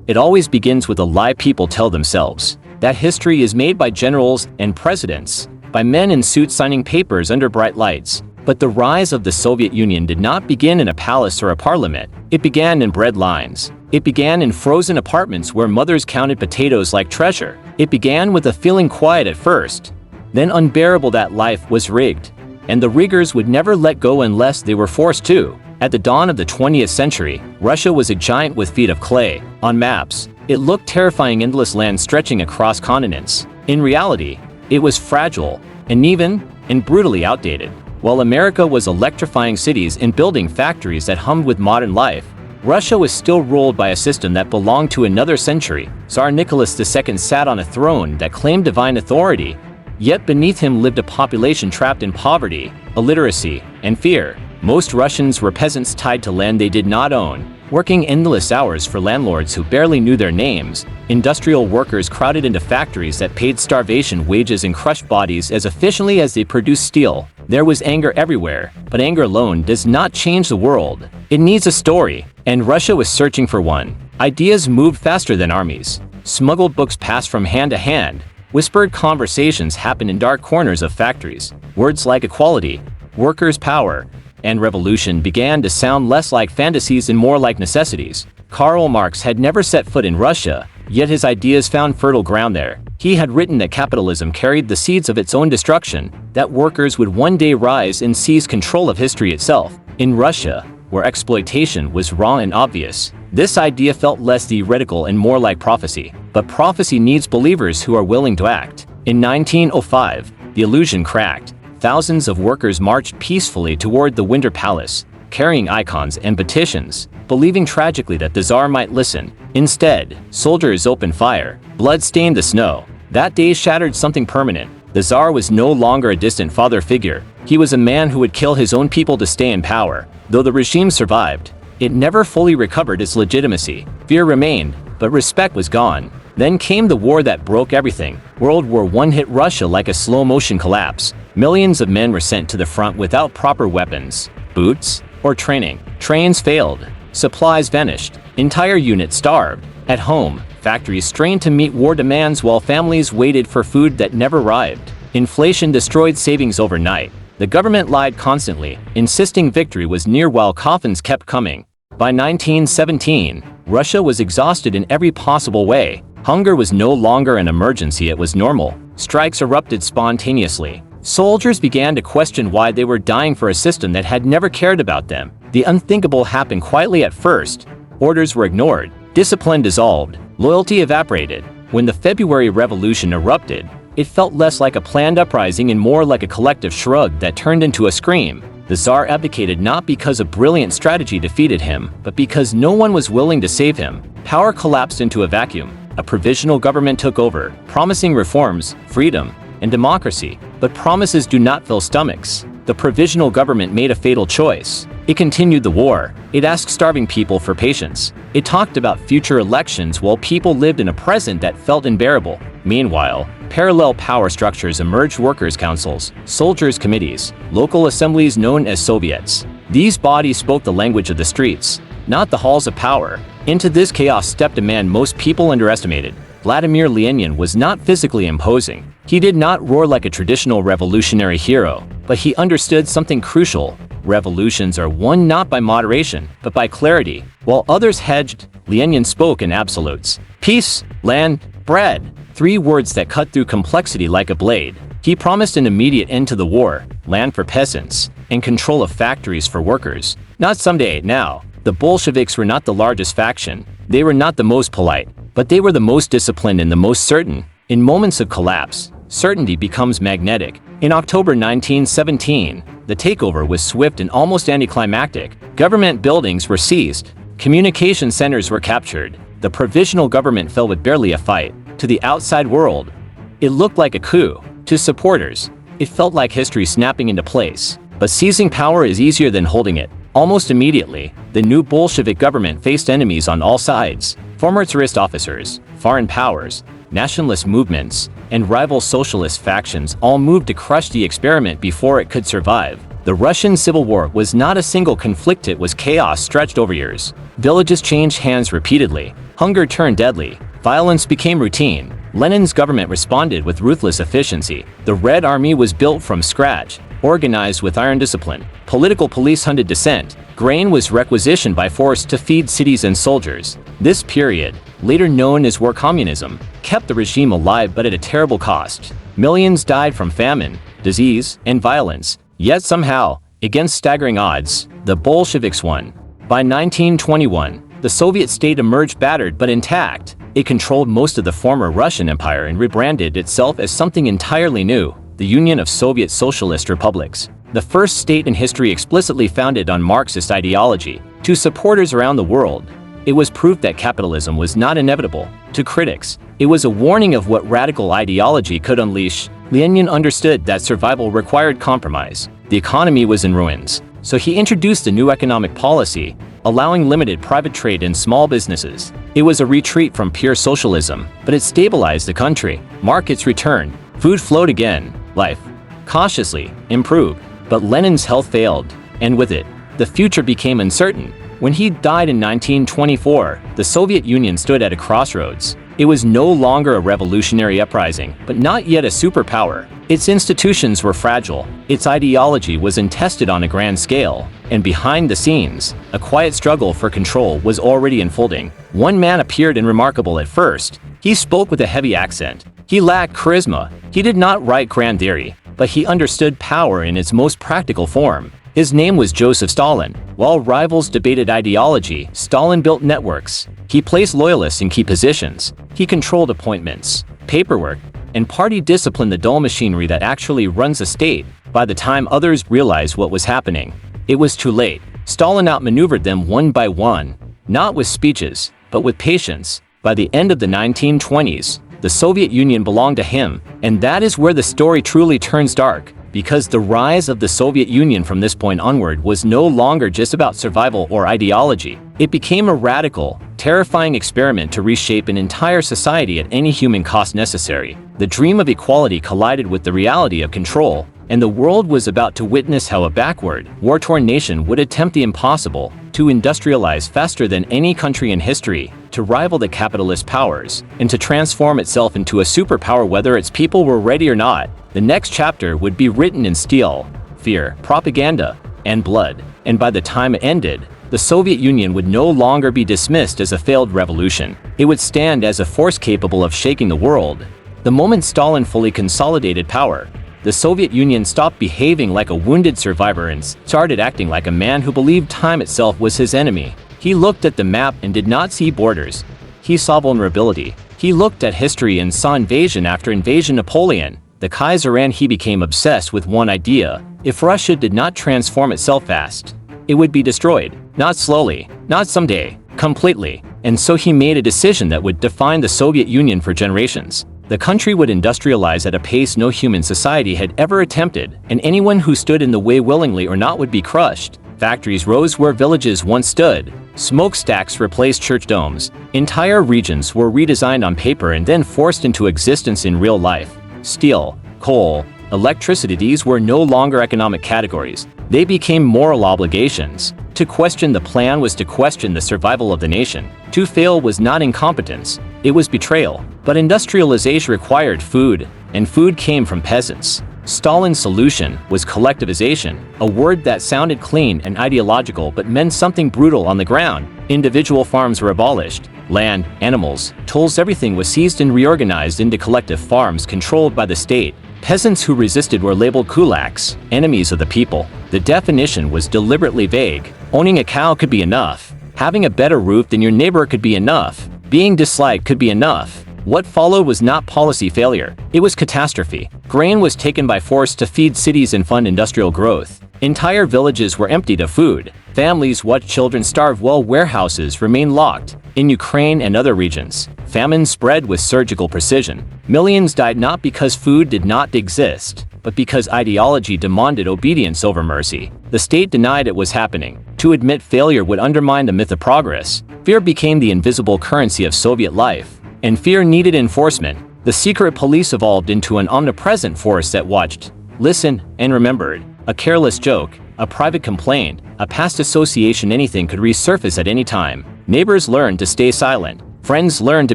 it always begins with a lie people tell themselves. That history is made by generals and presidents, by men in suits signing papers under bright lights. But the rise of the Soviet Union did not begin in a palace or a parliament. It began in bread lines. It began in frozen apartments where mothers counted potatoes like treasure. It began with a feeling quiet at first, then unbearable that life was rigged, and the riggers would never let go unless they were forced to. At the dawn of the 20th century, Russia was a giant with feet of clay. On maps, it looked terrifying, endless land stretching across continents. In reality, it was fragile, uneven, and brutally outdated. While America was electrifying cities and building factories that hummed with modern life, Russia was still ruled by a system that belonged to another century. Tsar Nicholas II sat on a throne that claimed divine authority, yet beneath him lived a population trapped in poverty, illiteracy, and fear. Most Russians were peasants tied to land they did not own, working endless hours for landlords who barely knew their names. Industrial workers crowded into factories that paid starvation wages and crushed bodies as efficiently as they produced steel. There was anger everywhere, but anger alone does not change the world. It needs a story, and Russia was searching for one. Ideas moved faster than armies. Smuggled books passed from hand to hand. Whispered conversations happened in dark corners of factories. Words like equality, workers' power, and revolution began to sound less like fantasies and more like necessities. Karl Marx had never set foot in Russia, yet his ideas found fertile ground there. He had written that capitalism carried the seeds of its own destruction, that workers would one day rise and seize control of history itself. In Russia, where exploitation was raw and obvious, this idea felt less theoretical and more like prophecy. But prophecy needs believers who are willing to act. In 1905, the illusion cracked. Thousands of workers marched peacefully toward the Winter Palace, carrying icons and petitions, believing tragically that the Tsar might listen. Instead, soldiers opened fire. Blood stained the snow. That day shattered something permanent. The Tsar was no longer a distant father figure. He was a man who would kill his own people to stay in power. Though the regime survived, it never fully recovered its legitimacy. Fear remained, but respect was gone. Then came the war that broke everything. World War I hit Russia like a slow-motion collapse. Millions of men were sent to the front without proper weapons, boots, or training. Trains failed. Supplies vanished. Entire units starved. At home, factories strained to meet war demands while families waited for food that never arrived. Inflation destroyed savings overnight. The government lied constantly, insisting victory was near while coffins kept coming. By 1917, Russia was exhausted in every possible way. Hunger was no longer an emergency, it was normal. Strikes erupted spontaneously. Soldiers began to question why they were dying for a system that had never cared about them. The unthinkable happened quietly at first. Orders were ignored. Discipline dissolved. Loyalty evaporated. When the February Revolution erupted, it felt less like a planned uprising and more like a collective shrug that turned into a scream. The Tsar abdicated not because a brilliant strategy defeated him, but because no one was willing to save him. Power collapsed into a vacuum. A provisional government took over, promising reforms, freedom, and democracy. But promises do not fill stomachs. The provisional government made a fatal choice. It continued the war. It asked starving people for patience. It talked about future elections while people lived in a present that felt unbearable. Meanwhile, parallel power structures emerged: workers' councils, soldiers' committees, local assemblies known as Soviets. These bodies spoke the language of the streets, not the halls of power. Into this chaos stepped a man most people underestimated. Vladimir Lenin was not physically imposing. He did not roar like a traditional revolutionary hero, but he understood something crucial. Revolutions are won not by moderation, but by clarity. While others hedged, Lenin spoke in absolutes. Peace, land, bread. 3 words that cut through complexity like a blade. He promised an immediate end to the war, land for peasants, and control of factories for workers. Not someday, now. The Bolsheviks were not the largest faction. They were not the most polite, but they were the most disciplined and the most certain. In moments of collapse, certainty becomes magnetic. In October 1917, the takeover was swift and almost anticlimactic. Government buildings were seized. Communication centers were captured. The provisional government fell with barely a fight. To the outside world, it looked like a coup. To supporters, it felt like history snapping into place. But seizing power is easier than holding it. Almost immediately, the new Bolshevik government faced enemies on all sides. Former Tsarist officers, foreign powers, nationalist movements, and rival socialist factions all moved to crush the experiment before it could survive. The Russian Civil War was not a single conflict, it was chaos stretched over years. Villages changed hands repeatedly. Hunger turned deadly. Violence became routine. Lenin's government responded with ruthless efficiency. The Red Army was built from scratch, organized with iron discipline. Political police hunted dissent. Grain was requisitioned by force to feed cities and soldiers. This period, later known as war communism, kept the regime alive but at a terrible cost. Millions died from famine, disease, and violence. Yet somehow, against staggering odds, the Bolsheviks won. By 1921, the Soviet state emerged battered but intact. It controlled most of the former Russian Empire and rebranded itself as something entirely new, the Union of Soviet Socialist Republics. The first state in history explicitly founded on Marxist ideology. To supporters around the world, it was proof that capitalism was not inevitable. To critics, it was a warning of what radical ideology could unleash. Lenin understood that survival required compromise. The economy was in ruins, so he introduced a new economic policy, allowing limited private trade and small businesses. It was a retreat from pure socialism, but it stabilized the country. Markets returned, food flowed again, life cautiously improved. But Lenin's health failed, and with it, the future became uncertain. When he died in 1924, the Soviet Union stood at a crossroads. It was no longer a revolutionary uprising, but not yet a superpower. Its institutions were fragile, its ideology was untested on a grand scale, and behind the scenes, a quiet struggle for control was already unfolding. One man appeared unremarkable at first. He spoke with a heavy accent. He lacked charisma. He did not write grand theory, but he understood power in its most practical form. His name was Joseph Stalin. While rivals debated ideology, Stalin built networks. He placed loyalists in key positions. He controlled appointments, paperwork, and party discipline, the dull machinery that actually runs a state. By the time others realized what was happening, it was too late. Stalin outmaneuvered them one by one, not with speeches, but with patience. By the end of the 1920s, the Soviet Union belonged to him, and that is where the story truly turns dark, because the rise of the Soviet Union from this point onward was no longer just about survival or ideology. It became a radical, terrifying experiment to reshape an entire society at any human cost necessary. The dream of equality collided with the reality of control, and the world was about to witness how a backward, war-torn nation would attempt the impossible: to industrialize faster than any country in history, to rival the capitalist powers, and to transform itself into a superpower whether its people were ready or not. The next chapter would be written in steel, fear, propaganda, and blood, and by the time it ended, the Soviet Union would no longer be dismissed as a failed revolution. It would stand as a force capable of shaking the world. The moment Stalin fully consolidated power, the Soviet Union stopped behaving like a wounded survivor and started acting like a man who believed time itself was his enemy. He looked at the map and did not see borders. He saw vulnerability. He looked at history and saw invasion after invasion. Napoleon, the Kaiser, and he became obsessed with one idea: if Russia did not transform itself fast, it would be destroyed. Not slowly, not someday, completely. And so he made a decision that would define the Soviet Union for generations. The country would industrialize at a pace no human society had ever attempted, and anyone who stood in the way willingly or not would be crushed. Factories rose where villages once stood. Smokestacks replaced church domes. Entire regions were redesigned on paper and then forced into existence in real life. Steel, coal, electricity, these were no longer economic categories. They became moral obligations. To question the plan was to question the survival of the nation. To fail was not incompetence, it was betrayal. But industrialization required food, and food came from peasants. Stalin's solution was collectivization, a word that sounded clean and ideological but meant something brutal on the ground. Individual farms were abolished. Land, animals, tools, everything was seized and reorganized into collective farms controlled by the state. Peasants who resisted were labeled kulaks, enemies of the people. The definition was deliberately vague. Owning a cow could be enough. Having a better roof than your neighbor could be enough. Being disliked could be enough. What followed was not policy failure, it was catastrophe. Grain was taken by force to feed cities and fund industrial growth. Entire villages were emptied of food. Families watched children starve while warehouses remained locked. In Ukraine and other regions, famine spread with surgical precision. Millions died not because food did not exist, but because ideology demanded obedience over mercy. The state denied it was happening. To admit failure would undermine the myth of progress. Fear became the invisible currency of Soviet life, and fear needed enforcement. The secret police evolved into an omnipresent force that watched, listened, and remembered. A careless joke, a private complaint, a past association, anything could resurface at any time. Neighbors learned to stay silent. Friends learned to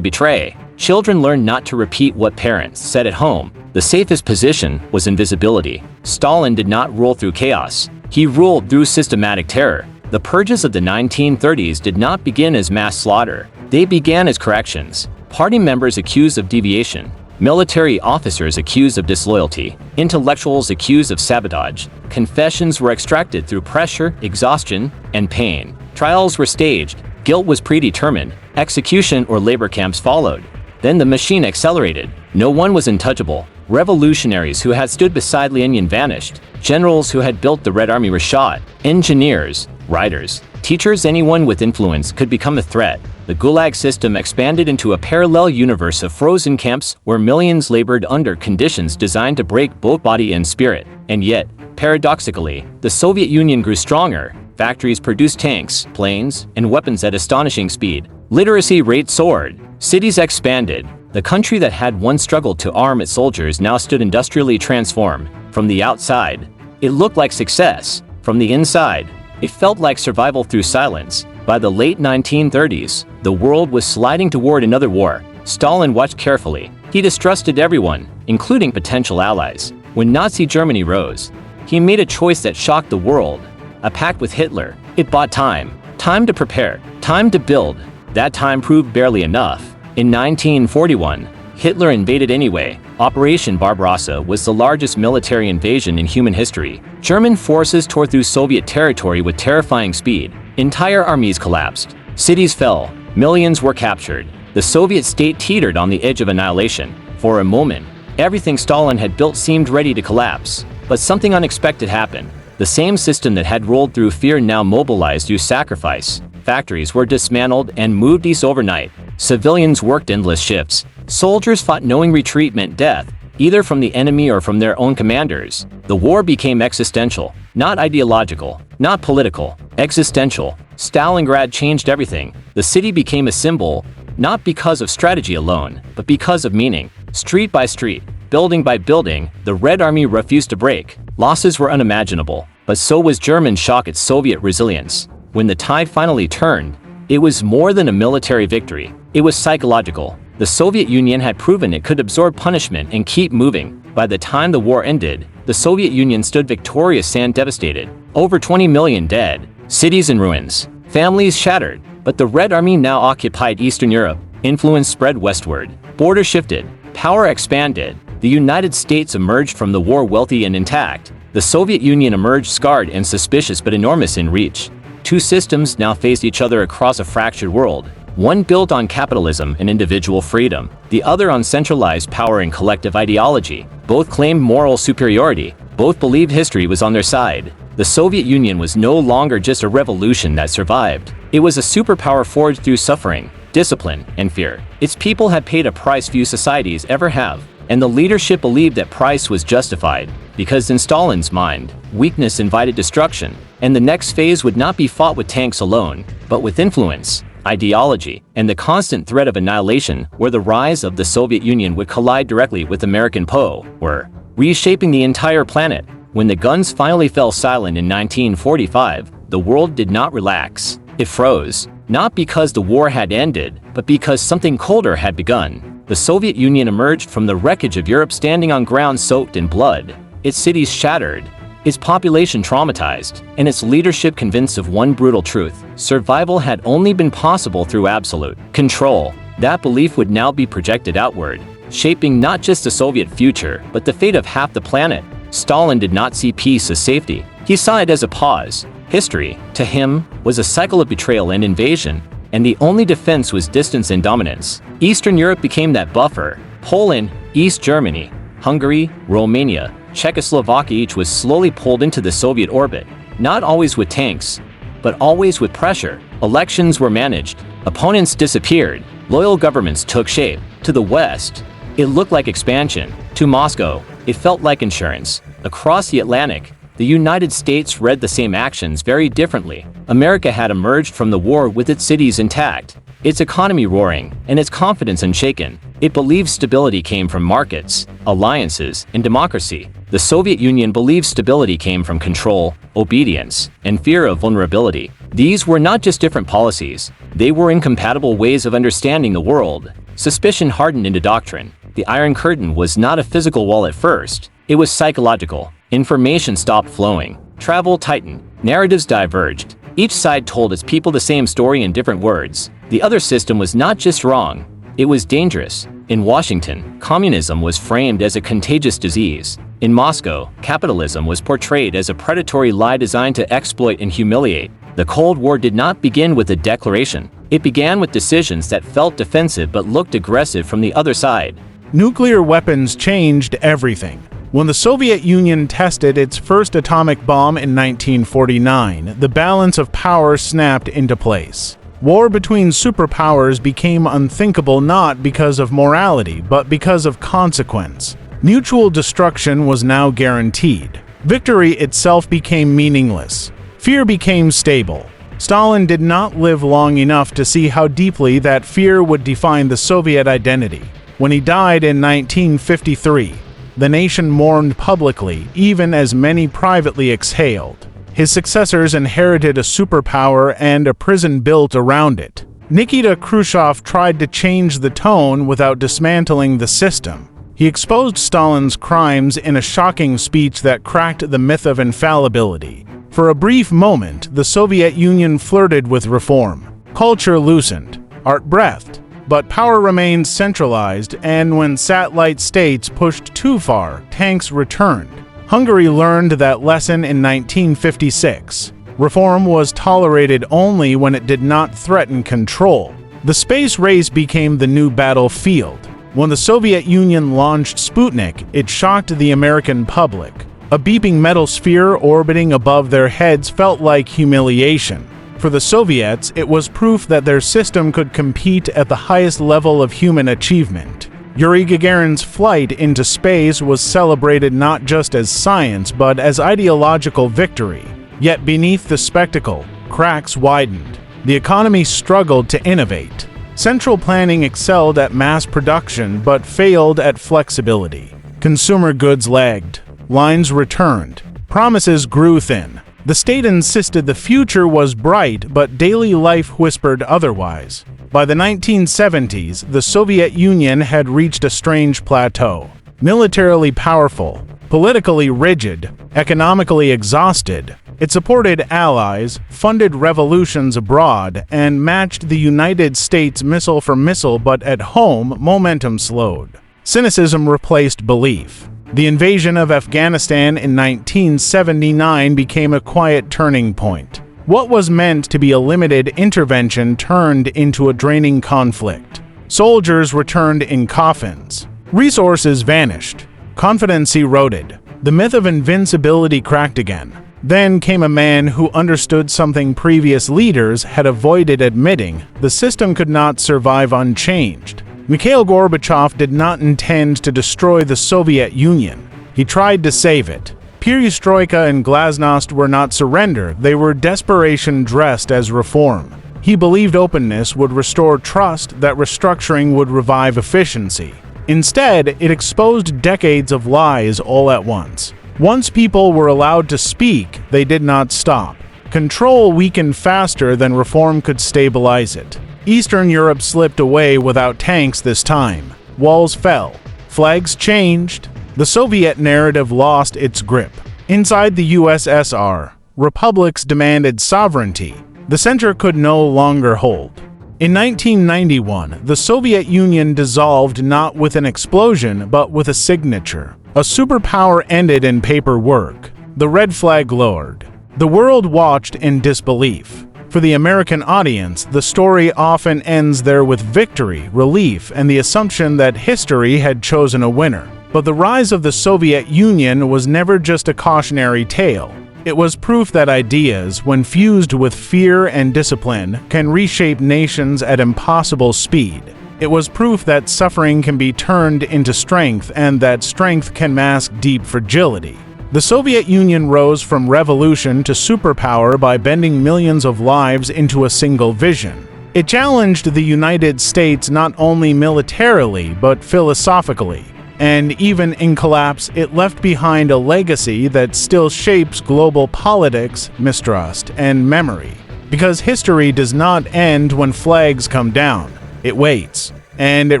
betray. Children learned not to repeat what parents said at home. The safest position was invisibility. Stalin did not rule through chaos. He ruled through systematic terror. The purges of the 1930s did not begin as mass slaughter. They began as corrections. Party members accused of deviation. Military officers accused of disloyalty. Intellectuals accused of sabotage. Confessions were extracted through pressure, exhaustion, and pain. Trials were staged. Guilt was predetermined. Execution or labor camps followed. Then the machine accelerated. No one was untouchable. Revolutionaries who had stood beside Lenin vanished. Generals who had built the Red Army were shot. Engineers, writers, teachers, anyone with influence could become a threat. The Gulag system expanded into a parallel universe of frozen camps where millions labored under conditions designed to break both body and spirit. And yet, paradoxically, the Soviet Union grew stronger. Factories produced tanks, planes, and weapons at astonishing speed. Literacy rates soared. Cities expanded. The country that had once struggled to arm its soldiers now stood industrially transformed. From the outside, it looked like success. From the inside, it felt like survival through silence. By the late 1930s, the world was sliding toward another war. Stalin watched carefully. He distrusted everyone, including potential allies. When Nazi Germany rose, he made a choice that shocked the world. A pact with Hitler. It bought time. Time to prepare. Time to build. That time proved barely enough. In 1941, Hitler invaded anyway. Operation Barbarossa was the largest military invasion in human history. German forces tore through Soviet territory with terrifying speed. Entire armies collapsed. Cities fell. Millions were captured. The Soviet state teetered on the edge of annihilation. For a moment, everything Stalin had built seemed ready to collapse. But something unexpected happened. The same system that had rolled through fear now mobilized through sacrifice. Factories were dismantled and moved east overnight. Civilians worked endless shifts. Soldiers fought knowing retreat meant death, either from the enemy or from their own commanders. The war became existential, not ideological, not political, existential. Stalingrad changed everything. The city became a symbol, not because of strategy alone, but because of meaning. Street by street, building by building, the Red Army refused to break. Losses were unimaginable, but so was German shock at Soviet resilience. When the tide finally turned, it was more than a military victory. It was psychological. The Soviet Union had proven it could absorb punishment and keep moving. By the time the war ended, the Soviet Union stood victorious and devastated. Over 20 million dead, cities in ruins, families shattered. But the Red Army now occupied Eastern Europe. Influence spread westward. Borders shifted. Power expanded. The United States emerged from the war wealthy and intact. The Soviet Union emerged scarred and suspicious but enormous in reach. Two systems now faced each other across a fractured world. One built on capitalism and individual freedom, the other on centralized power and collective ideology. Both claimed moral superiority. Both believed history was on their side. The Soviet Union was no longer just a revolution that survived. It was a superpower forged through suffering, discipline, and fear. Its people had paid a price few societies ever have. And the leadership believed that price was justified, because in Stalin's mind, weakness invited destruction, and the next phase would not be fought with tanks alone, but with influence, ideology, and the constant threat of annihilation, where the rise of the Soviet Union would collide directly with American power, reshaping the entire planet. When the guns finally fell silent in 1945, the world did not relax. It froze, not because the war had ended, but because something colder had begun. The Soviet Union emerged from the wreckage of Europe standing on ground soaked in blood, its cities shattered, its population traumatized, and its leadership convinced of one brutal truth: survival had only been possible through absolute control. That belief would now be projected outward, shaping not just the Soviet future, but the fate of half the planet. Stalin did not see peace as safety. He saw it as a pause. History, to him, was a cycle of betrayal and invasion, and the only defense was distance and dominance. Eastern Europe became that buffer. Poland, East Germany, Hungary, Romania, Czechoslovakia each was slowly pulled into the Soviet orbit, not always with tanks, but always with pressure. Elections were managed. Opponents disappeared. Loyal governments took shape. To the West, it looked like expansion. To Moscow, it felt like insurance. Across the Atlantic, the United States read the same actions very differently. America had emerged from the war with its cities intact, its economy roaring, and its confidence unshaken. It believed stability came from markets, alliances, and democracy. The Soviet Union believed stability came from control, obedience, and fear of vulnerability. These were not just different policies, they were incompatible ways of understanding the world. Suspicion hardened into doctrine. The Iron Curtain was not a physical wall at first, it was psychological. Information stopped flowing. Travel tightened. Narratives diverged. Each side told its people the same story in different words. The other system was not just wrong, it was dangerous. In Washington, communism was framed as a contagious disease. In Moscow, capitalism was portrayed as a predatory lie designed to exploit and humiliate. The Cold War did not begin with a declaration. It began with decisions that felt defensive but looked aggressive from the other side. Nuclear weapons changed everything. When the Soviet Union tested its first atomic bomb in 1949, the balance of power snapped into place. War between superpowers became unthinkable not because of morality, but because of consequence. Mutual destruction was now guaranteed. Victory itself became meaningless. Fear became stable. Stalin did not live long enough to see how deeply that fear would define the Soviet identity. When he died in 1953, the nation mourned publicly, even as many privately exhaled. His successors inherited a superpower and a prison built around it. Nikita Khrushchev tried to change the tone without dismantling the system. He exposed Stalin's crimes in a shocking speech that cracked the myth of infallibility. For a brief moment, the Soviet Union flirted with reform. Culture loosened, art breathed, but power remained centralized, and when satellite states pushed too far, tanks returned. Hungary learned that lesson in 1956. Reform was tolerated only when it did not threaten control. The space race became the new battlefield. When the Soviet Union launched Sputnik, it shocked the American public. A beeping metal sphere orbiting above their heads felt like humiliation. For the Soviets, it was proof that their system could compete at the highest level of human achievement. Yuri Gagarin's flight into space was celebrated not just as science, but as ideological victory. Yet beneath the spectacle, cracks widened. The economy struggled to innovate. Central planning excelled at mass production, but failed at flexibility. Consumer goods lagged. Lines returned. Promises grew thin. The state insisted the future was bright, but daily life whispered otherwise. By the 1970s, the Soviet Union had reached a strange plateau. Militarily powerful, politically rigid, economically exhausted, it supported allies, funded revolutions abroad, and matched the United States missile for missile, but at home, momentum slowed. Cynicism replaced belief. The invasion of Afghanistan in 1979 became a quiet turning point. What was meant to be a limited intervention turned into a draining conflict. Soldiers returned in coffins. Resources vanished. Confidence eroded. The myth of invincibility cracked again. Then came a man who understood something previous leaders had avoided admitting: the system could not survive unchanged. Mikhail Gorbachev did not intend to destroy the Soviet Union. He tried to save it. Perestroika and glasnost were not surrender, they were desperation dressed as reform. He believed openness would restore trust, that restructuring would revive efficiency. Instead, it exposed decades of lies all at once. Once people were allowed to speak, they did not stop. Control weakened faster than reform could stabilize it. Eastern Europe slipped away without tanks this time. Walls fell. Flags changed. The Soviet narrative lost its grip. Inside the USSR, republics demanded sovereignty. The center could no longer hold. In 1991, the Soviet Union dissolved not with an explosion, but with a signature. A superpower ended in paperwork. The red flag lowered. The world watched in disbelief. For the American audience, the story often ends there with victory, relief, and the assumption that history had chosen a winner. But the rise of the Soviet Union was never just a cautionary tale. It was proof that ideas, when fused with fear and discipline, can reshape nations at impossible speed. It was proof that suffering can be turned into strength and that strength can mask deep fragility. The Soviet Union rose from revolution to superpower by bending millions of lives into a single vision. It challenged the United States not only militarily, but philosophically. And even in collapse, it left behind a legacy that still shapes global politics, mistrust, and memory. Because history does not end when flags come down. It waits, and it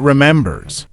remembers.